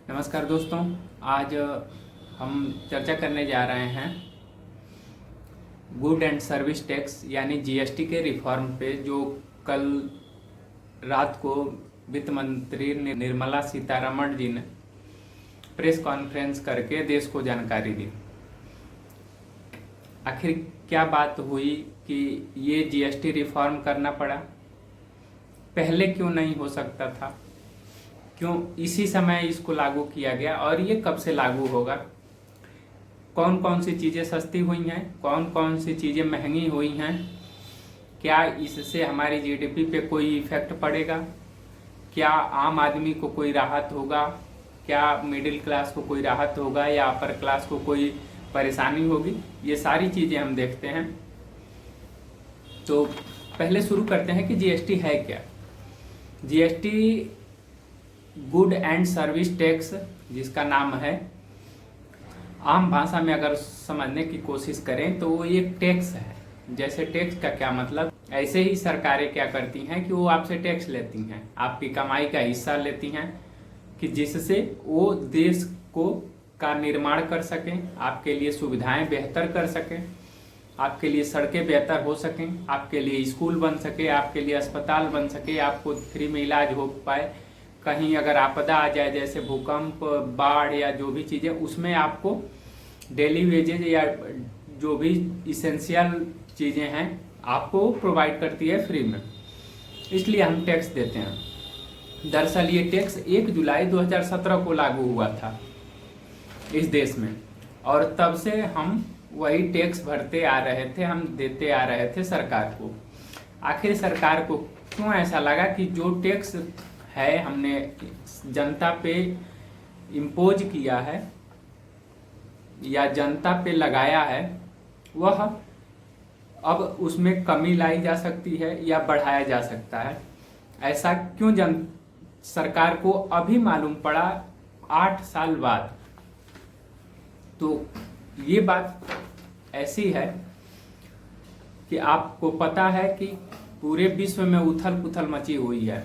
नमस्कार दोस्तों, आज हम चर्चा करने जा रहे हैं गुड एंड सर्विस टैक्स यानी जीएसटी के रिफॉर्म पे, जो कल रात को वित्त मंत्री निर्मला सीतारमण जी ने प्रेस कॉन्फ्रेंस करके देश को जानकारी दी। आखिर क्या बात हुई कि ये जीएसटी रिफॉर्म करना पड़ा? पहले क्यों नहीं हो सकता था? क्यों इसी समय इसको लागू किया गया और ये कब से लागू होगा? कौन कौन सी चीज़ें सस्ती हुई हैं, कौन कौन सी चीज़ें महंगी हुई हैं? क्या इससे हमारी जीडीपी पे कोई इफेक्ट पड़ेगा? क्या आम आदमी को कोई राहत होगा? क्या मिडिल क्लास को कोई राहत होगा या अपर क्लास को कोई परेशानी होगी? ये सारी चीज़ें हम देखते हैं। तो पहले शुरू करते हैं कि जीएसटी है क्या। GST good and service tax, जिसका नाम है, आम भाषा में अगर समझने की कोशिश करें तो वो एक टैक्स है। जैसे टैक्स का क्या मतलब, ऐसे ही सरकारें क्या करती हैं कि वो आपसे टैक्स लेती हैं, आपकी कमाई का हिस्सा लेती हैं कि जिससे वो देश को का निर्माण कर सकें, आपके लिए सुविधाएं बेहतर कर सकें, आपके लिए सड़कें बेहतर हो सकें, आपके लिए स्कूल बन सके, आपके लिए अस्पताल बन सके, आपको फ्री में इलाज हो पाए। कहीं अगर आपदा आ जाए जैसे भूकंप, बाढ़ या जो भी चीज़ें, उसमें आपको डेली वेजेज या जो भी इसेंशियल चीज़ें हैं आपको प्रोवाइड करती है फ्री में, इसलिए हम टैक्स देते हैं। दरअसल ये टैक्स 1 जुलाई 2017 को लागू हुआ था इस देश में, और तब से हम वही टैक्स भरते आ रहे थे, हम देते आ रहे थे सरकार को। आखिर सरकार को क्यों ऐसा लगा कि जो टैक्स है हमने जनता पे इम्पोज किया है या जनता पे लगाया है, वह अब उसमें कमी लाई जा सकती है या बढ़ाया जा सकता है। ऐसा क्यों सरकार को अभी मालूम पड़ा 8 साल बाद? तो ये बात ऐसी है कि आपको पता है कि पूरे विश्व में उथल पुथल मची हुई है।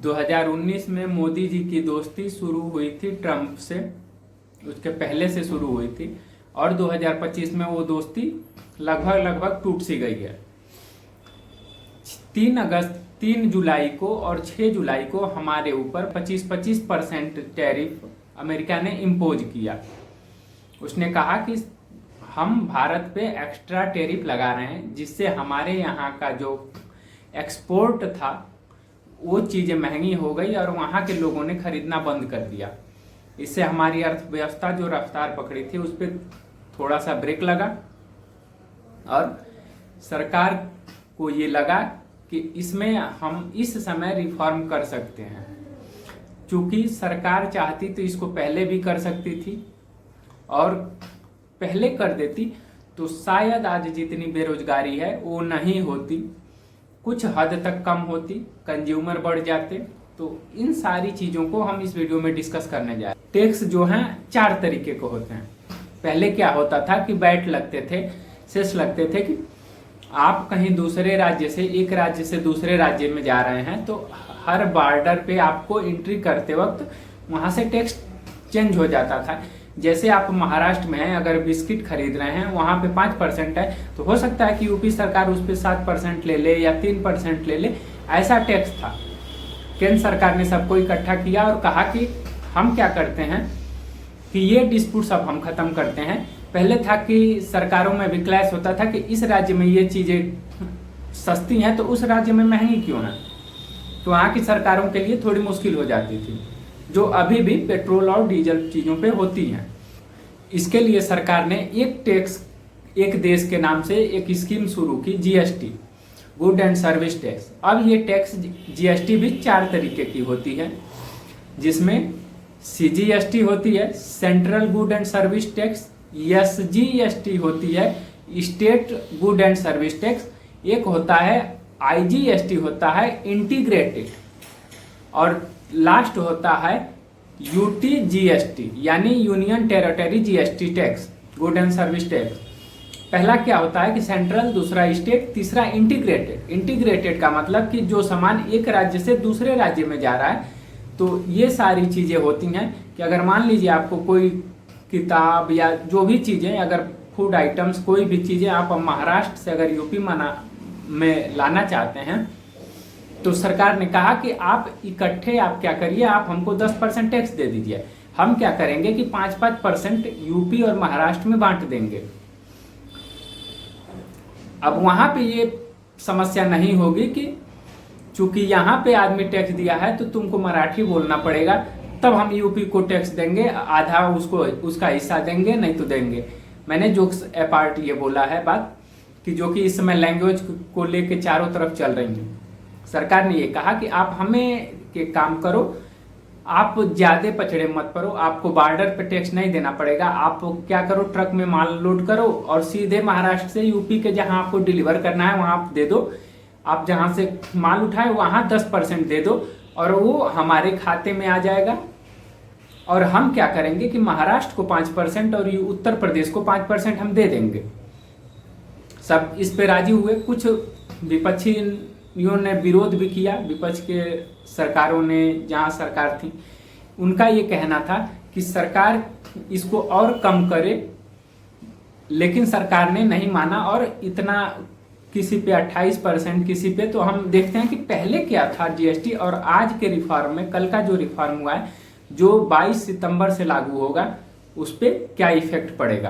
2019 में मोदी जी की दोस्ती शुरू हुई थी ट्रंप से, उसके पहले से शुरू हुई थी, और 2025 में वो दोस्ती लगभग टूट सी गई है। 3 जुलाई को और 6 जुलाई को हमारे ऊपर 25% टैरिफ अमेरिका ने इम्पोज किया। उसने कहा कि हम भारत पे एक्स्ट्रा टैरिफ लगा रहे हैं, जिससे हमारे यहाँ का जो एक्सपोर्ट था वो चीज़ें महंगी हो गई और वहाँ के लोगों ने खरीदना बंद कर दिया। इससे हमारी अर्थव्यवस्था जो रफ्तार पकड़ी थी उस पर थोड़ा सा ब्रेक लगा, और सरकार को ये लगा कि इसमें हम इस समय रिफॉर्म कर सकते हैं। चूँकि सरकार चाहती तो इसको पहले भी कर सकती थी, और पहले कर देती तो शायद आज जितनी बेरोजगारी है वो नहीं होती, कुछ हद तक कम होती, कंज्यूमर बढ़ जाते। तो इन सारी चीज़ों को हम इस वीडियो में डिस्कस करने जा रहे हैं। टैक्स जो हैं 4 तरीके के होते हैं। पहले क्या होता था कि वैट लगते थे, सेस लगते थे कि आप कहीं दूसरे राज्य से, एक राज्य से दूसरे राज्य में जा रहे हैं तो हर बॉर्डर पे आपको एंट्री करते वक्त वहाँ से टैक्स चेंज हो जाता था। जैसे आप महाराष्ट्र में हैं, अगर बिस्किट खरीद रहे हैं, वहाँ पे 5% है, तो हो सकता है कि यूपी सरकार उस पर 7% ले ले या 3% ले ले। ऐसा टैक्स था। केंद्र सरकार ने सबको इकट्ठा किया और कहा कि हम क्या करते हैं कि ये डिस्प्यूट सब हम खत्म करते हैं। पहले था कि सरकारों में भी क्लैश होता था कि इस राज्य में ये चीज़ें सस्ती हैं तो उस राज्य में महंगी क्यों है, तो वहाँ की सरकारों के लिए थोड़ी मुश्किल हो जाती थी, जो अभी भी पेट्रोल और डीजल चीज़ों पे होती हैं। इसके लिए सरकार ने एक टैक्स, एक देश के नाम से एक स्कीम शुरू की, GST, good and service tax. अब ये टैक्स जीएसटी भी 4 तरीके की होती है, जिसमें सीजीएसटी होती है, central good and service tax, SGST होती है, state good and service tax, एक होता है आईजीएसटी होता है, इंटीग्रेटेड, और लास्ट होता है यूटीजीएसटी यानी union territory GST tax, good and service tax. पहला क्या होता है कि सेंट्रल, दूसरा स्टेट, तीसरा इंटीग्रेटेड। इंटीग्रेटेड का मतलब कि जो सामान एक राज्य से दूसरे राज्य में जा रहा है तो ये सारी चीज़ें होती हैं कि अगर मान लीजिए आपको कोई किताब या जो भी चीज़ें, अगर फूड आइटम्स कोई भी चीज़ें आप महाराष्ट्र से अगर यूपी में लाना चाहते हैं, तो सरकार ने कहा कि आप इकट्ठे आप क्या करिए, आप हमको 10% टैक्स दे दीजिए। हम क्या करेंगे कि 5-5% यूपी और महाराष्ट्र में बांट देंगे। अब वहां पे ये समस्या नहीं होगी कि चूंकि यहाँ पे आदमी टैक्स दिया है तो तुमको मराठी बोलना पड़ेगा, तब हम यूपी को टैक्स देंगे, आधा उसको उसका हिस्सा देंगे, नहीं तो देंगे। मैंने जोक्स अपार्ट ये बोला है बात कि जो कि इस समय लैंग्वेज को लेके चारों तरफ चल रही है। सरकार ने ये कहा कि आप हमें के काम करो, आप ज्यादा पचड़े मत पड़ो, आपको बॉर्डर पे टैक्स नहीं देना पड़ेगा। आप क्या करो, ट्रक में माल लोड करो और सीधे महाराष्ट्र से यूपी के जहां आपको डिलीवर करना है वहां आप दे दो। आप जहां से माल उठाए वहां 10% दे दो और वो हमारे खाते में आ जाएगा। और हम क्या करेंगे कि महाराष्ट्र को 5% और उत्तर प्रदेश को 5% हम दे देंगे। सब इस पे राजी हुए। कुछ विपक्षियों ने विरोध भी किया, विपक्ष के सरकारों ने, जहां सरकार थी उनका ये कहना था कि सरकार इसको और कम करे, लेकिन सरकार ने नहीं माना और इतना किसी पे 28%, किसी पे। तो हम देखते हैं कि पहले क्या था जीएसटी और आज के रिफॉर्म में, कल का जो रिफॉर्म हुआ है जो 22 सितंबर से लागू होगा, उस पर क्या इफेक्ट पड़ेगा।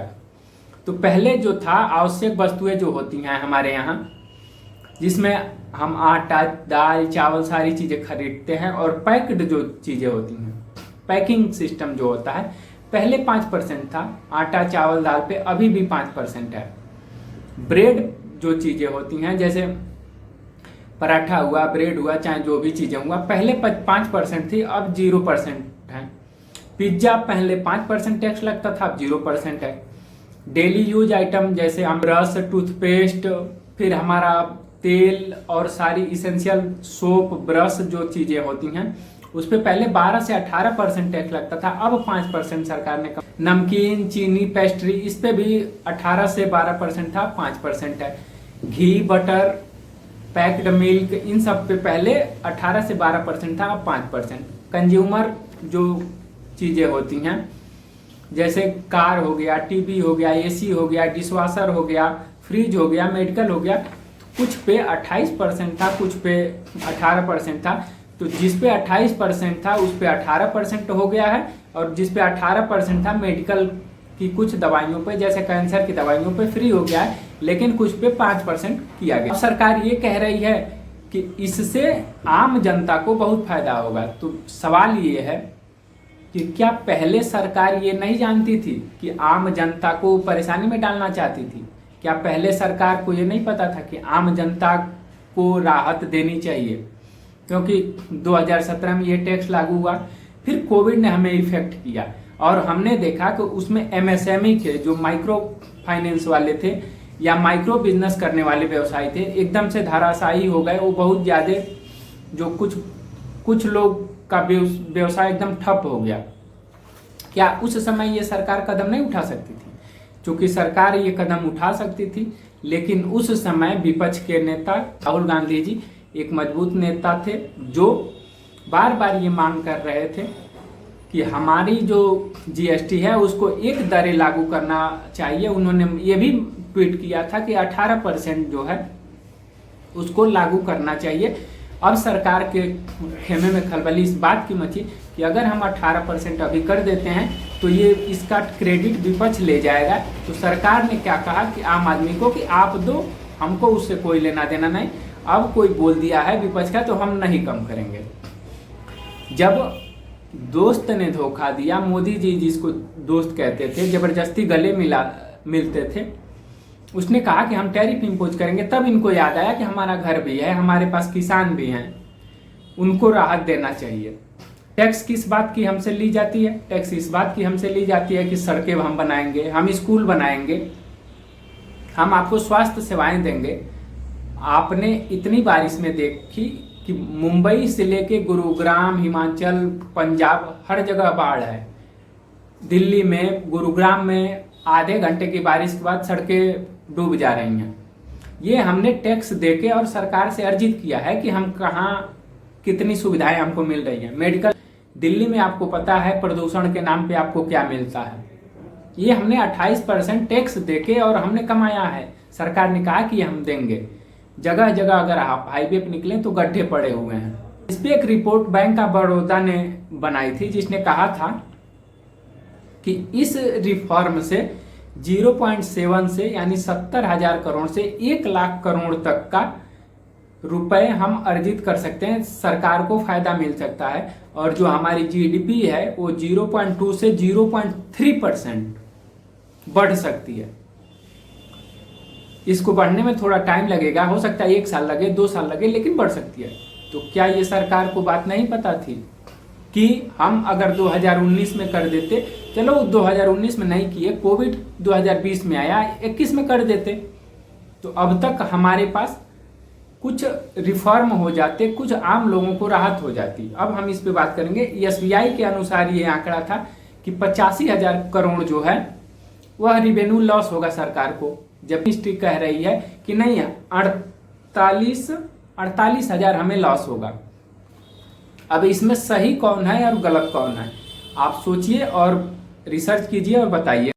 तो पहले जो था, आवश्यक वस्तुएं जो होती हैं हमारे यहाँ, जिसमें हम आटा, दाल, चावल सारी चीजें खरीदते हैं, और पैक्ड जो चीजें होती हैं, पैकिंग सिस्टम जो होता है, पहले 5% था आटा, चावल, दाल पे, अभी भी 5% है। ब्रेड जो चीजें होती हैं, जैसे पराठा हुआ, ब्रेड हुआ, चाहे जो भी चीजें हुआ, पहले 5% थी, अब 0% है। पिज्जा पहले 5% टैक्स लगता था, अब 0% है। डेली यूज आइटम जैसे हम ब्रश, टूथपेस्ट, फिर हमारा तेल और सारी इसेंशियल सोप, ब्रश जो चीजें होती हैं, उस पर पहले 12 से 18% टैक्स लगता था, अब 5% सरकार ने कम। नमकीन, चीनी, पेस्ट्री, इस पे भी 18 से 12% था, 5% है। घी, बटर, पैक्ड मिल्क, इन सब पे पहले 18 से 12% था, अब 5%। कंज्यूमर जो चीजें होती हैं, जैसे कार हो गया, टीवी हो गया, एसी हो गया, डिशवॉशर हो गया, फ्रिज हो गया, मेडिकल हो गया, कुछ पे 28% था, कुछ पे 18% था। तो जिस पे 28% था उस पे 18% हो गया है, और जिस पे 18% था मेडिकल की कुछ दवाइयों पे, जैसे कैंसर की दवाइयों पे फ्री हो गया है, लेकिन कुछ पे 5% किया गया। सरकार ये कह रही है कि इससे आम जनता को बहुत फायदा होगा। तो सवाल ये है कि क्या पहले सरकार ये नहीं जानती थी कि आम जनता को परेशानी में डालना चाहती थी? क्या पहले सरकार को ये नहीं पता था कि आम जनता को राहत देनी चाहिए? क्योंकि 2017 में ये टैक्स लागू हुआ, फिर कोविड ने हमें इफेक्ट किया, और हमने देखा कि उसमें एमएसएमई के जो माइक्रो फाइनेंस वाले थे या माइक्रो बिजनेस करने वाले व्यवसायी थे, एकदम से धराशायी हो गए। वो बहुत ज्यादा, जो कुछ लोग का व्यवसाय एकदम ठप हो गया। क्या उस समय ये सरकार कदम नहीं उठा सकती थी? क्योंकि सरकार ये कदम उठा सकती थी, लेकिन उस समय विपक्ष के नेता राहुल गांधी जी एक मजबूत नेता थे, जो बार बार ये मांग कर रहे थे कि हमारी जो जीएसटी है उसको एक दरें लागू करना चाहिए। उन्होंने ये भी ट्वीट किया था कि 18% जो है उसको लागू करना चाहिए। अब सरकार के खेमे में खलबली इस बात की मची कि अगर हम 18% अभी कर देते हैं तो ये इसका क्रेडिट विपक्ष ले जाएगा। तो सरकार ने क्या कहा कि आम आदमी को कि आप दो, हमको उससे कोई लेना देना नहीं। अब कोई बोल दिया है विपक्ष का तो हम नहीं कम करेंगे। जब दोस्त ने धोखा दिया, मोदी जी जिसको दोस्त कहते थे, जबरदस्ती गले मिलते थे, उसने कहा कि हम टैरिफ इंपोज करेंगे, तब इनको याद आया कि हमारा घर भी है, हमारे पास किसान भी हैं, उनको राहत देना चाहिए। टैक्स किस बात की हमसे ली जाती है? टैक्स इस बात की हमसे ली जाती है कि सड़कें हम बनाएंगे, हम स्कूल बनाएंगे, हम आपको स्वास्थ्य सेवाएं देंगे। आपने इतनी बारिश में देखी कि मुंबई से लेके गुरुग्राम, हिमाचल, पंजाब, हर जगह बाढ़ है। दिल्ली में, गुरुग्राम में आधे घंटे की बारिश के बाद सड़कें डूब जा रही हैं। ये हमने टैक्स देके और सरकार से अर्जित किया है कि हम कहाँ कितनी सुविधाएं हमको मिल रही हैं। मेडिकल दिल्ली में आपको पता है प्रदूषण के नाम पे आपको क्या मिलता है। ये हमने 28% टैक्स देके और हमने कमाया है। सरकार ने कहा कि हम देंगे। जगह जगह अगर आप हाईवे पे निकलें तो गड्ढे पड़े हुए हैं। इस पे एक रिपोर्ट बैंक ऑफ बड़ौदा ने बनाई थी, जिसने कहा था कि इस रिफॉर्म से 0.7 से यानी 70,000 करोड़ से 1 लाख करोड़ तक का रुपए हम अर्जित कर सकते हैं, सरकार को फायदा मिल सकता है। और जो हमारी जीडीपी है वो 0.2 से 0.3% बढ़ सकती है। इसको बढ़ने में थोड़ा टाइम लगेगा, हो सकता है 1 साल लगे, 2 साल लगे, लेकिन बढ़ सकती है। तो क्या ये सरकार को बात नहीं पता थी कि हम अगर 2019 में कर देते, चलो 2019 में नहीं किए, कोविड 2020 में आया, 21 में कर देते तो अब तक हमारे पास कुछ रिफॉर्म हो जाते, कुछ आम लोगों को राहत हो जाती। अब हम इस पे बात करेंगे। एसबीआई के अनुसार ये आंकड़ा था कि 85,000 करोड़ जो है वह रिवेन्यू लॉस होगा सरकार को, जब मिनिस्ट्री कह रही है कि नहीं 48,000 हमें लॉस होगा। अब इसमें सही कौन है और गलत कौन है, आप सोचिए और रिसर्च कीजिए और बताइए।